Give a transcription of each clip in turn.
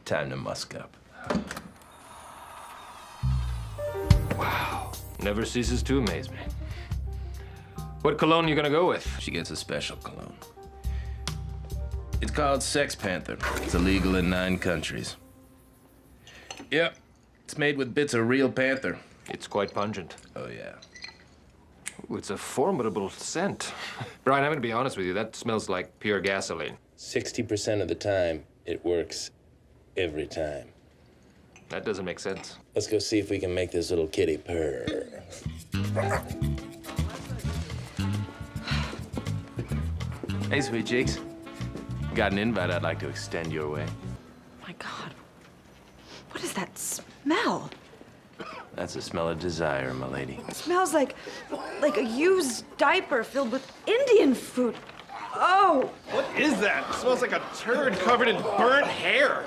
Time to musk up. Wow. Never ceases to amaze me. What cologne you gonna go with? She gets a special cologne. It's called Sex Panther. It's illegal in 9 countries. Yep. It's made with bits of real panther. It's quite pungent. Oh, yeah. Ooh, it's a formidable scent. Brian, I'm gonna be honest with you, that smells like pure gasoline. 60% of the time, it works every time. That doesn't make sense. Let's go see if we can make this little kitty purr. Hey, sweet cheeks. Got an invite I'd like to extend your way. My God, what is that smell? That's the smell of desire, my lady. It smells like a used diaper filled with Indian food. Oh! What is that? It smells like a turd covered in burnt hair.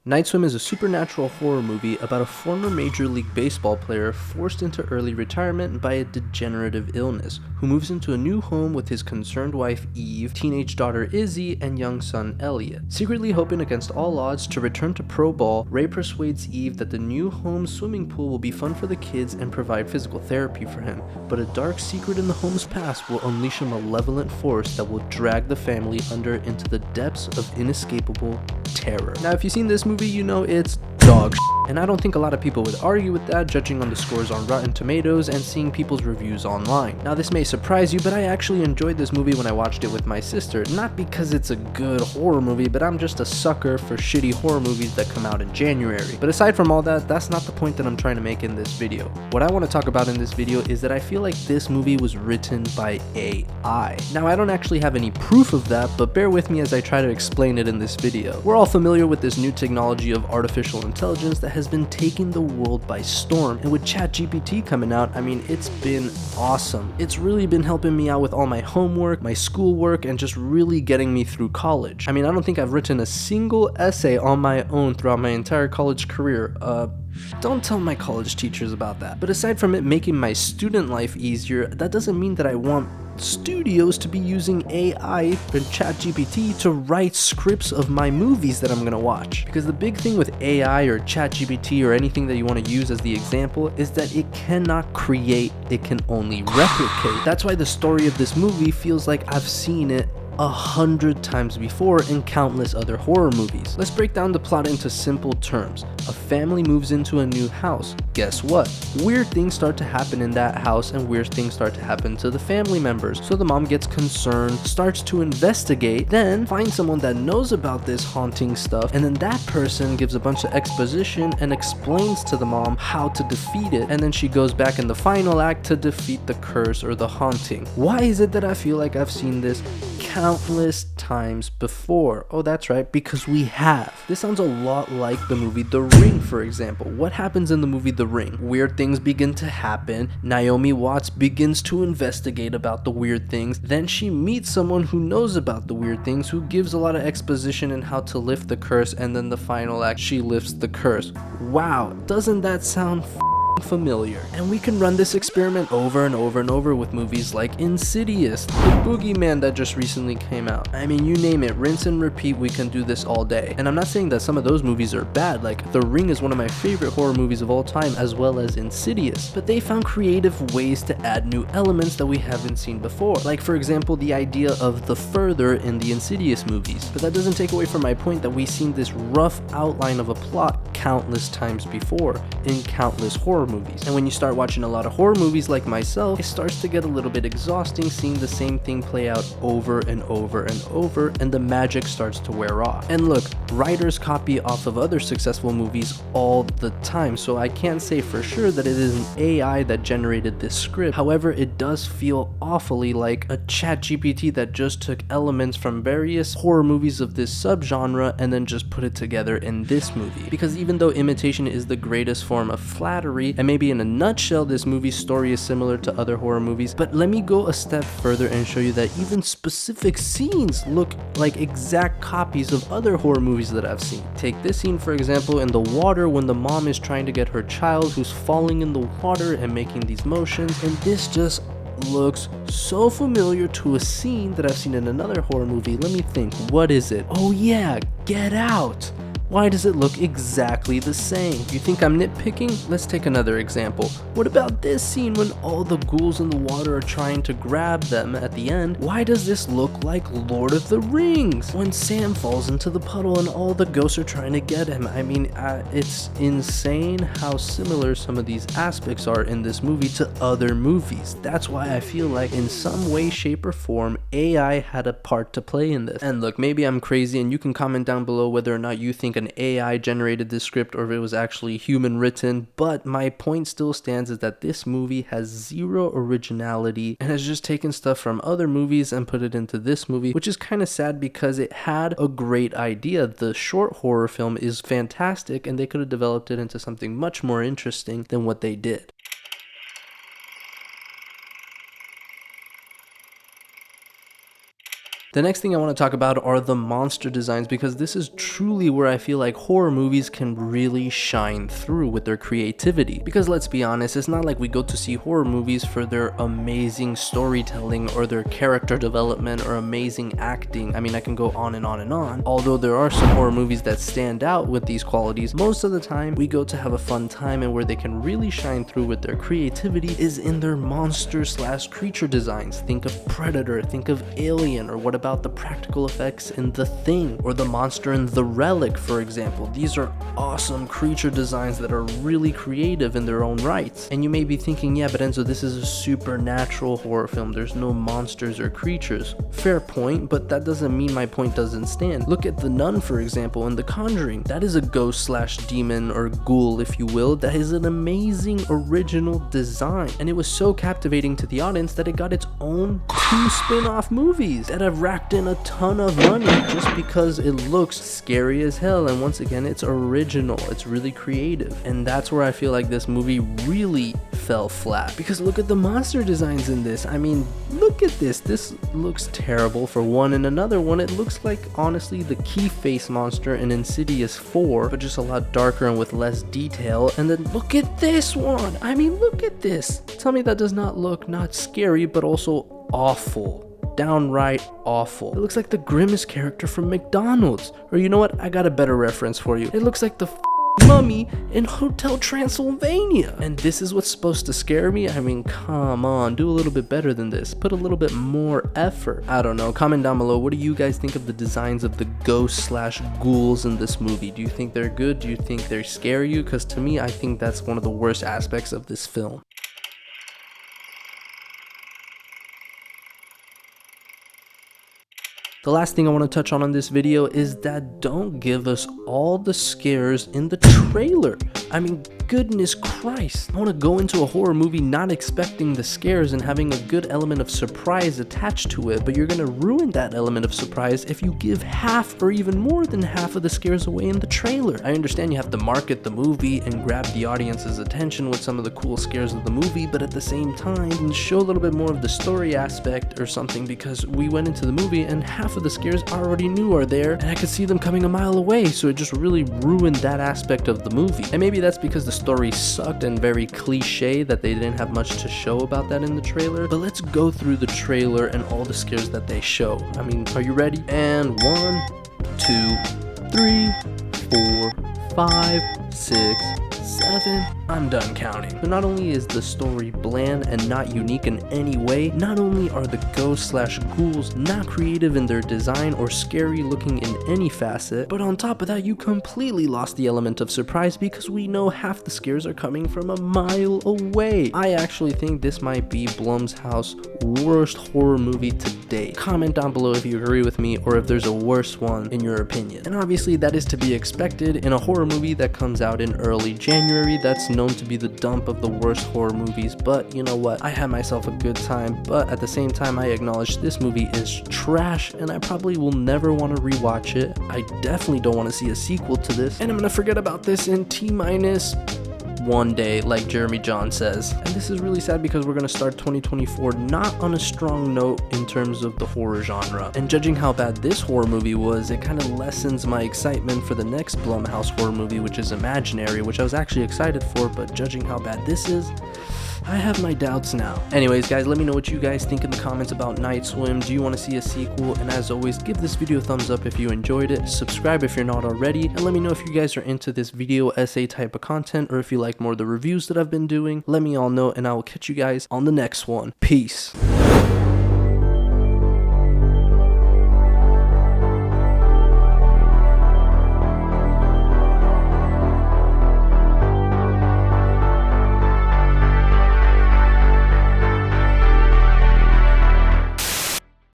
Night Swim is a supernatural horror movie about a former Major League Baseball player forced into early retirement by a degenerative illness, who moves into a new home with his concerned wife Eve, teenage daughter Izzy, and young son Elliot. Secretly hoping against all odds to return to pro ball, Ray persuades Eve that the new home's swimming pool will be fun for the kids and provide physical therapy for him, but a dark secret in the home's past will unleash a malevolent force that will drag the family under into the depths of inescapable terror. Now, if you've seen this movie, you know it's dog shit. And I don't think a lot of people would argue with that, judging on the scores on Rotten Tomatoes and seeing people's reviews online. Now, this may surprise you, but I actually enjoyed this movie when I watched it with my sister. Not because it's a good horror movie, but I'm just a sucker for shitty horror movies that come out in January. But aside from all that, that's not the point that I'm trying to make in this video. What I want to talk about in this video is that I feel like this movie was written by AI. Now, I don't actually have any proof of that, but bear with me as I try to explain it in this video. We're all familiar with this new technology of artificial intelligence that has been taking the world by storm, and with ChatGPT coming out, I mean, it's been awesome. It's really been helping me out with all my homework, my schoolwork, and just really getting me through college. I mean, I don't think I've written a single essay on my own throughout my entire college career. Don't tell my college teachers about that. But aside from it making my student life easier, that doesn't mean that I want studios to be using AI and ChatGPT to write scripts of my movies that I'm gonna watch. Because the big thing with AI or ChatGPT or anything that you want to use as the example is that it cannot create, it can only replicate. That's why the story of this movie feels like I've seen it 100 times before in countless other horror movies. Let's break down the plot into simple terms. A family moves into a new house. Guess what? Weird things start to happen in that house, and weird things start to happen to the family members. So the mom gets concerned, starts to investigate, then finds someone that knows about this haunting stuff, and then that person gives a bunch of exposition and explains to the mom how to defeat it, and then she goes back in the final act to defeat the curse or the haunting. Why is it that I feel like I've seen this countless times before? Oh, that's right, because we have. This sounds a lot like the movie The Ring, for example. What happens in the movie The Ring? Weird things begin to happen. Naomi Watts begins to investigate about the weird things. Then she meets someone who knows about the weird things, who gives a lot of exposition in how to lift the curse, and then the final act, she lifts the curse. Wow, doesn't that sound familiar? And we can run this experiment over and over and over with movies like Insidious, The Boogeyman that just recently came out. I mean, you name it, rinse and repeat, we can do this all day. And I'm not saying that some of those movies are bad, like The Ring is one of my favorite horror movies of all time, as well as Insidious, but they found creative ways to add new elements that we haven't seen before. Like, for example, the idea of the further in the Insidious movies. But that doesn't take away from my point that we've seen this rough outline of a plot countless times before in countless horror movies. And when you start watching a lot of horror movies like myself, it starts to get a little bit exhausting seeing the same thing play out over and over and over, and the magic starts to wear off. And look, writers copy off of other successful movies all the time, so I can't say for sure that it is an AI that generated this script. However, it does feel awfully like a ChatGPT that just took elements from various horror movies of this subgenre and then just put it together in this movie. Because even though imitation is the greatest form of flattery, and maybe in a nutshell this movie's story is similar to other horror movies, but let me go a step further and show you that even specific scenes look like exact copies of other horror movies that I've seen. Take this scene, for example, in the water when the mom is trying to get her child who's falling in the water and making these motions, and this just looks so familiar to a scene that I've seen in another horror movie. Let me think, what is it? Oh yeah, Get Out. Why does it look exactly the same? You think I'm nitpicking? Let's take another example. What about this scene when all the ghouls in the water are trying to grab them at the end? Why does this look like Lord of the Rings? When Sam falls into the puddle and all the ghosts are trying to get him. I mean, it's insane how similar some of these aspects are in this movie to other movies. That's why I feel like in some way, shape, or form, AI had a part to play in this. And look, maybe I'm crazy, and you can comment down below whether or not you think an AI generated this script or if it was actually human written, but my point still stands is that this movie has zero originality and has just taken stuff from other movies and put it into this movie, which is kind of sad because it had a great idea. The short horror film is fantastic and they could have developed it into something much more interesting than what they did. The next thing I want to talk about are the monster designs, because this is truly where I feel like horror movies can really shine through with their creativity. Because let's be honest, it's not like we go to see horror movies for their amazing storytelling or their character development or amazing acting. I mean, I can go on and on and on. Although there are some horror movies that stand out with these qualities, most of the time we go to have a fun time, and where they can really shine through with their creativity is in their monster/creature designs. Think of Predator, think of Alien, or what about the practical effects in The Thing, or the monster in The Relic, for example. These are awesome creature designs that are really creative in their own rights. And you may be thinking, yeah, but Enzo, this is a supernatural horror film. There's no monsters or creatures. Fair point, but that doesn't mean my point doesn't stand. Look at The Nun, for example, in The Conjuring. That is a ghost/demon or ghoul, if you will. That is an amazing original design. And it was so captivating to the audience that it got its own 2 spin-off movies that have racked in a ton of money just because it looks scary as hell. And once again, it's original, it's really creative, and that's where I feel like this movie really fell flat. Because look at the monster designs in this. I mean, look at this looks terrible for one, and another one, it looks like honestly the key face monster in Insidious 4, but just a lot darker and with less detail. And then look at this one. I mean, look at this. Tell me that does not look not scary but also awful. Downright awful. It looks like the Grimace character from McDonald's. Or you know what? I got a better reference for you. It looks like the mummy in Hotel Transylvania. And this is what's supposed to scare me? I mean, come on, do a little bit better than this. Put a little bit more effort. I don't know. Comment down below. What do you guys think of the designs of the ghosts/ghouls in this movie? Do you think they're good? Do you think they scare you? Because to me, I think that's one of the worst aspects of this film. The last thing I want to touch on this video is that don't give us all the scares in the trailer. I mean, goodness Christ. I want to go into a horror movie not expecting the scares and having a good element of surprise attached to it, but you're going to ruin that element of surprise if you give half or even more than half of the scares away in the trailer. I understand you have to market the movie and grab the audience's attention with some of the cool scares of the movie, but at the same time, show a little bit more of the story aspect or something, because we went into the movie and half of the scares I already knew are there and I could see them coming a mile away, so it just really ruined that aspect of the movie. And maybe that's because the story sucked and very cliche that they didn't have much to show about that in the trailer. But let's go through the trailer and all the scares that they show. I mean, are you ready? And 1, 2, 3, 4, 5, 6, 7. I'm done counting. So not only is the story bland and not unique in any way, not only are the ghosts/ghouls not creative in their design or scary looking in any facet, but on top of that, you completely lost the element of surprise because we know half the scares are coming from a mile away. I actually think this might be Blumhouse's worst horror movie to date. Comment down below if you agree with me or if there's a worse one in your opinion. And obviously that is to be expected in a horror movie that comes out in early January. That's known to be the dump of the worst horror movies, but you know what? I had myself a good time, but at the same time I acknowledge this movie is trash and I probably will never want to rewatch it. I definitely don't want to see a sequel to this, and I'm gonna forget about this in T-1 day, like Jeremy John says. And this is really sad because we're gonna start 2024 not on a strong note in terms of the horror genre. And judging how bad this horror movie was, it kind of lessens my excitement for the next Blumhouse horror movie, which is Imaginary, which I was actually excited for, but judging how bad this is, I have my doubts now. Anyways, guys, let me know what you guys think in the comments about Night Swim. Do you want to see a sequel? And as always, give this video a thumbs up if you enjoyed it. Subscribe if you're not already. And let me know if you guys are into this video essay type of content, or if you like more of the reviews that I've been doing. Let me all know, and I will catch you guys on the next one. Peace.